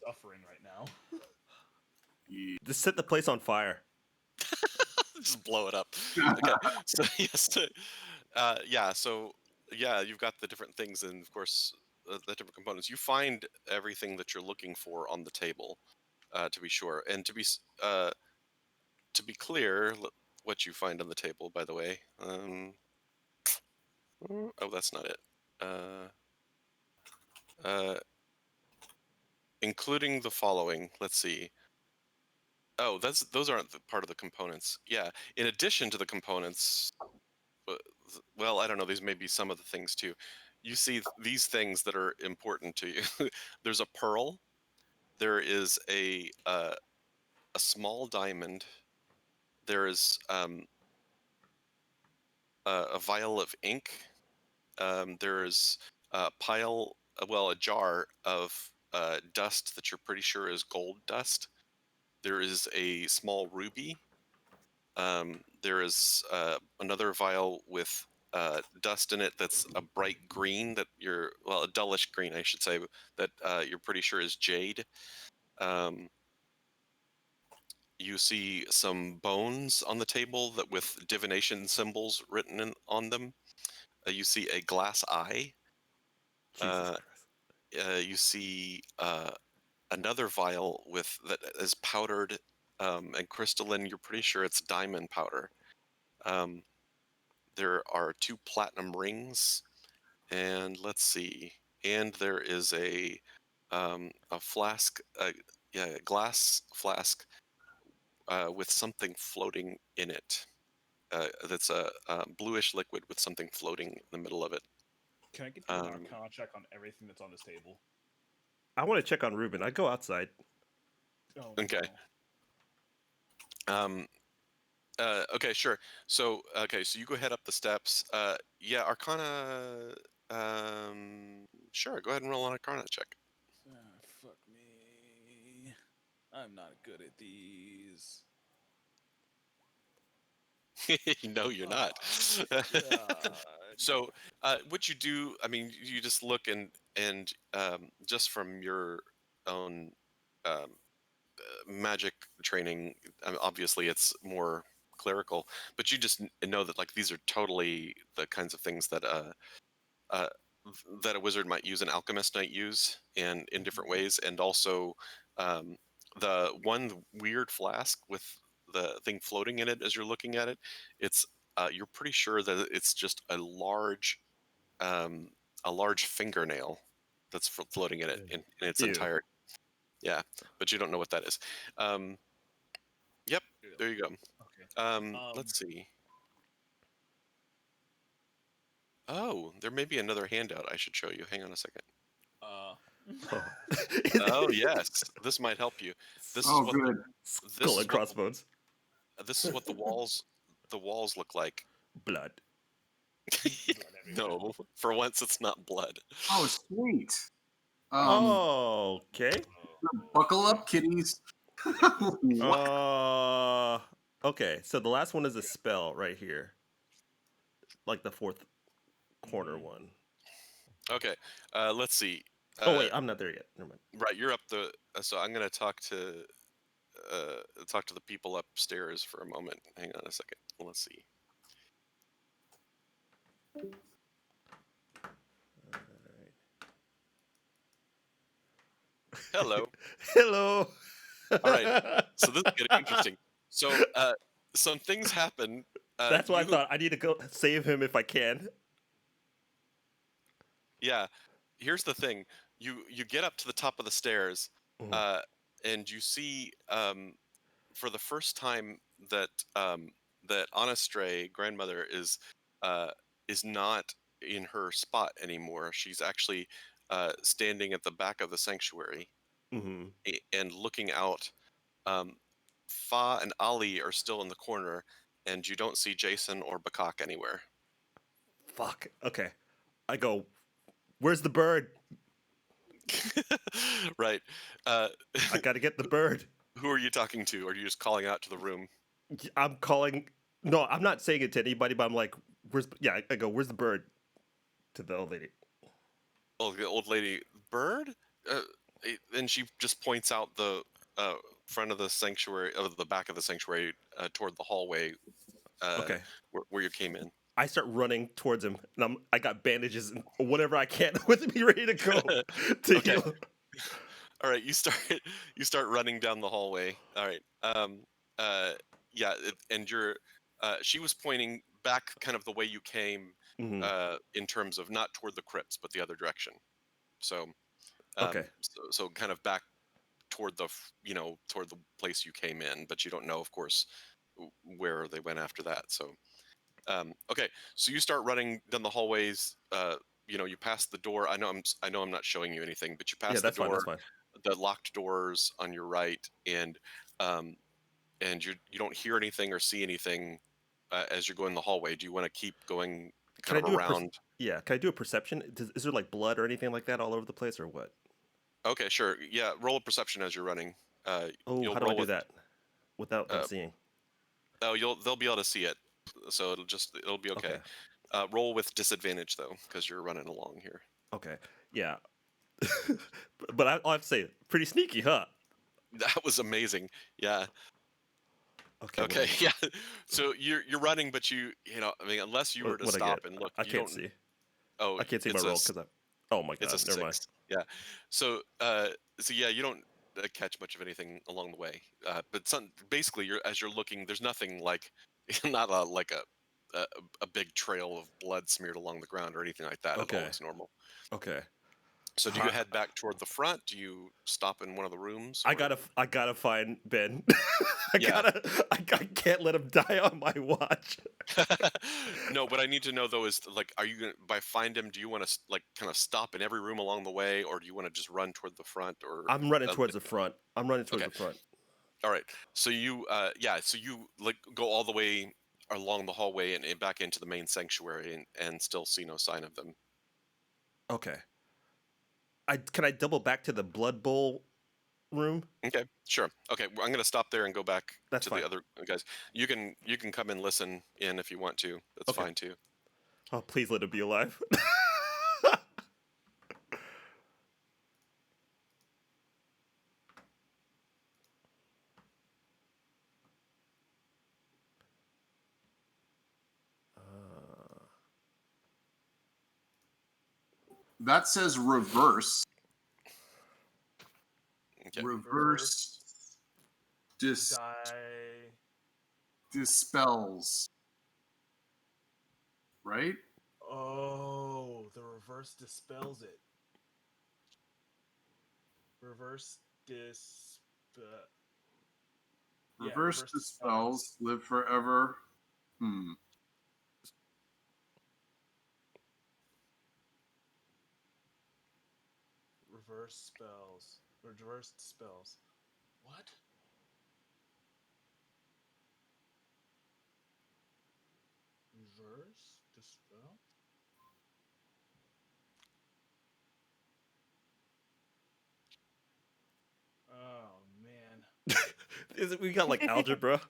suffering right now. Just set the place on fire. Just blow it up. Okay. So yes. Yeah. So yeah, you've got the different things, and of course the different components. You find everything that you're looking for on the table, to be sure, and to be clear, what you find on the table, by the way. Oh, that's not it. Uh, including the following. Let's see. Oh, those aren't part of the components. Yeah. In addition to the components, well, I don't know. These may be some of the things too. You see these things that are important to you. There's a pearl. There is a small diamond. There is a vial of ink. There's a pile, well, a jar of dust that you're pretty sure is gold dust. There is a small ruby. There is another vial with dust in it that's a bright green well, a dullish green, I should say, that you're pretty sure is jade. You see some bones on the table that with divination symbols written on them. You see a glass eye. Jesus Christ. You see another vial that is powdered and crystalline. You're pretty sure it's diamond powder. There are 2 platinum rings, and let's see. And there is a flask, a glass flask with something floating in it. That's a bluish liquid with something floating in the middle of it. Can I get an Arcana check on everything that's on this table? I want to check on Ruben. I go outside. Oh, Okay. no. Okay, sure. So, so you go head up the steps. Yeah, Arcana. Sure. Go ahead and roll an Arcana check. Fuck me. I'm not good at these. No, you're not. So, what you do, I mean, you just look and just from your own magic training, obviously it's more clerical, but you just know that like these are totally the kinds of things that that a wizard might use, an alchemist might use, and in different ways, and also the one weird flask with the thing floating in it as you're looking at it, it's you're pretty sure that it's just a large fingernail that's floating in it in its Ew. entire. Yeah, but you don't know what that is. Yep, there you go. Okay. Let's see. Oh, there may be another handout I should show you. Hang on a second. Oh yes, this might help you. This is what good. Skull and crossbones. This is what the walls look like. Blood. No, for once it's not blood. Oh, sweet. Okay. Buckle up, kiddies. Okay, so the last one is a spell right here. Like the 4th corner one. Okay, let's see. Oh wait, I'm not there yet. Never mind. Right, you're up the. So I'm gonna talk to the people upstairs for a moment. Hang on a second. Let's see. Hello. Hello. All right. So this is getting interesting. So some things happen. That's why I thought I need to go save him if I can. Yeah. Here's the thing. You get up to the top of the stairs, and you see for the first time that that Anastray, grandmother, is not in her spot anymore. She's actually standing at the back of the sanctuary and looking out. Fa and Ali are still in the corner, and you don't see Jason or Bakak anywhere. Fuck. Okay. I go, where's the bird? Right. I gotta get the bird. Who are you talking to? Or are you just calling out to the room? I'm calling. No, I'm not saying it to anybody, but I'm like, I go, where's the bird? To the old lady. Oh, the old lady, bird? And she just points out the front of the sanctuary, the back of the sanctuary toward the hallway. Okay. Where you came in. I start running towards him, and I got bandages and whatever I can with me ready to go to Okay. heal. All right, you start running down the hallway. All right. Yeah, and she was pointing back kind of the way you came, Mhm. in terms of not toward the crypts but the other direction. So Okay. so kind of back toward toward the place you came in, but you don't know, of course, where they went after that. So okay, so you start running down the hallways. You pass the door. I know I'm not showing you anything, but you Yeah, pass the that's fine. door, That's fine. the locked doors on your right, um, and you don't hear anything or see anything as you're going the hallway. Do you want to keep going Can kind I of do around? Yeah, can I do a perception? Is there like blood or anything like that all over the place, or what? Okay, sure. Yeah, roll a perception as you're running. Oh, You'll how do I roll do with. that without them Uh, seeing? they'll be able to see it, so it'll be okay. Okay. Roll with disadvantage though, because you're running along here. Okay. Yeah. But I'll have to say, pretty sneaky, huh? That was amazing. Yeah. Okay. Okay. Yeah. So you're running, but I mean, unless you were to What I stop get? and look, I you can't don't. see. Oh, I can't see my it's roll because I. Oh my it's a god! Never mind. 6. Yeah. So yeah, you don't catch much of anything along the way. But basically, as you're looking, there's nothing like not like a a big trail of blood smeared along the ground or anything like that. It all Okay. looks normal. Okay. So do you head back toward the front? Do you stop in one of the rooms? I or- gotta find Ben. Yeah. I can't let him die on my watch. No, what I need to know though is like, are you gonna by find him? Do you want to like kind of stop in every room along the way, or do you want to just run toward the front? Or I'm running towards the front. I'm running towards Okay. the front. all right. So so you like go all the way along the hallway and back into the main sanctuary and still see no sign of them. Okay. Can I double back to the blood bowl room? Okay, sure. Okay, I'm gonna stop there and go back That's to fine. the other guys. You can come and listen in if you want to. That's Okay. fine too. Oh, please let him be alive. That says reverse. Okay. Reverse Die. dispels. Right? Oh, the reverse dispels it. Reverse dispel. Reverse dispels. Live forever. Reverse spells. Reverse dispels. What? Reverse dispel? Oh man. We got like algebra.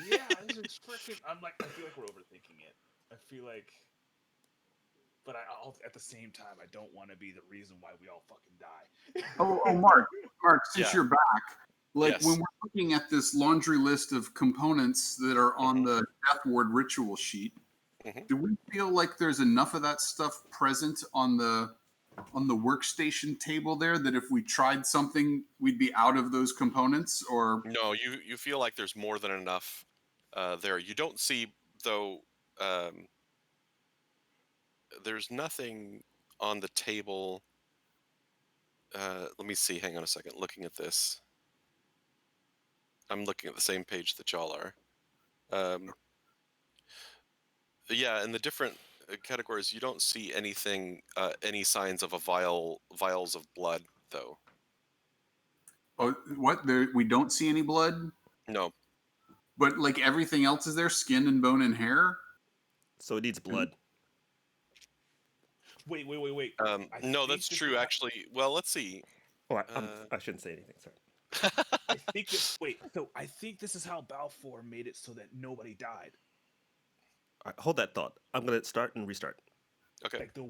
Yeah, this is freaking. I feel like we're overthinking it. I feel like, but at the same time, I don't want to be the reason why we all fucking die. Oh, Mark, since Yeah. you're back, like Yes. when we're looking at this laundry list of components that are on the Death Ward ritual sheet, do we feel like there's enough of that stuff present on the workstation table there that if we tried something, we'd be out of those components? Or No, you feel like there's more than enough there. You don't see though. There's nothing on the table. Let me see. Hang on a second. Looking at this, I'm looking at the same page that y'all are. Yeah, in the different categories, you don't see anything, any signs of vials of blood, though. what? We don't see any blood, No. but like everything else is there, skin and bone and hair. So it needs blood. Wait. No, that's true. Actually, well, let's see. Oh, I shouldn't say anything. Sorry. I think I think this is how Balfour made it so that nobody died. All right, hold that thought. I'm gonna start and restart. Okay. Like the